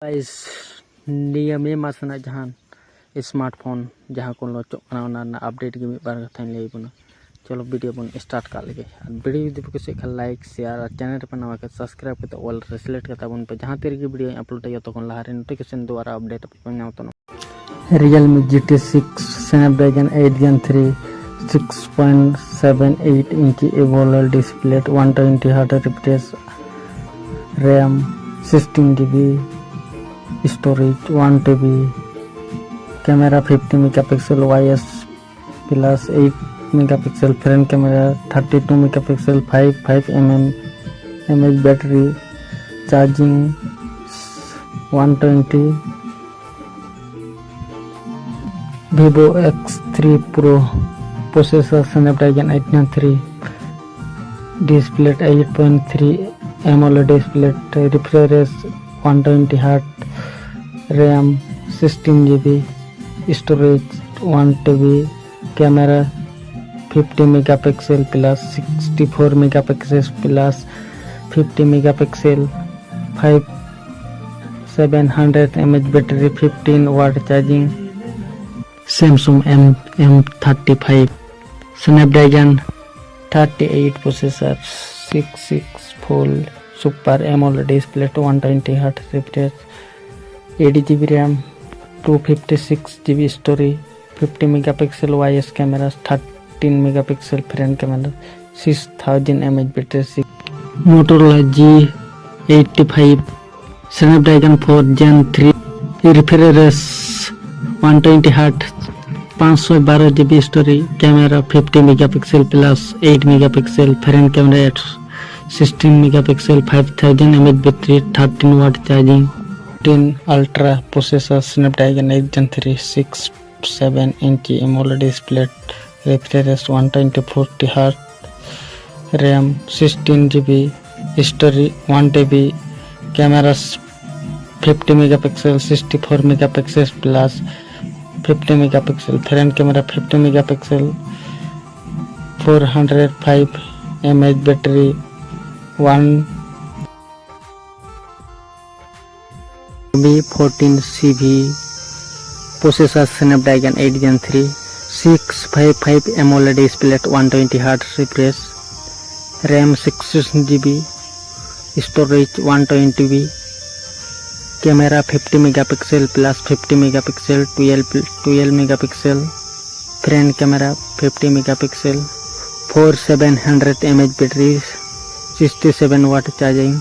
guys निया मे मासना जहां smartphone जहां को लॉन्चोग कना ओना ना अपडेट के मिद बार कथाइन लई बुना चलो वीडियो बन स्टार्ट का लगे वीडियो यदि पे कुछ लाइक शेयर और चैनल पे नवा के सब्सक्राइब करते ऑल रे सिलेक्ट करता बन पे जहां तेरे की वीडियो अपलोड है तो लहा रे नोटिफिकेशन द्वारा अपडेट पे नाम तो Realme GT6 Snapdragon 8 Gen 3 6.78 inch AMOLED display 120Hz refresh RAM 16GB storage 1TB camera 50 megapixel YS plus 8 megapixel front camera 32 megapixel 5 mAh battery charging 120 Vivo X3 Pro processor Snapdragon 8 Gen 3 display 8.3 AMOLED display refresh 120Hz RAM 16GB storage 1TB camera 50 megapixel plus 64 megapixel plus 50 megapixel 700 mAh battery 15 watt charging Samsung M35 Snapdragon 38 processor 664 Super AMOLED display 120Hz refresh 8GB RAM 256GB storage 50 megapixel YS camera 13 megapixel front camera 6000 mAh battery Motorola G85 Snapdragon 4 Gen 3 refresh 120Hz 512GB storage camera 50 megapixel plus 8 megapixel front camera 16 megapixel 5000 mAh battery 13 watt charging 10 ultra processor Snapdragon 8 Gen 3 6.7 inch AMOLED display refresh 120Hz RAM 16GB storage 1TB cameras 50 megapixel 64 megapixel plus 50 megapixel front camera 50 megapixel 405 mAh battery 1B14CV processor Snapdragon 8 Gen 3 655 AMOLED display 120Hz refresh RAM 16GB storage 120B camera 50 megapixel plus 50 megapixel 12 megapixel front camera 50 megapixel 4700 mAh battery 67 watt charging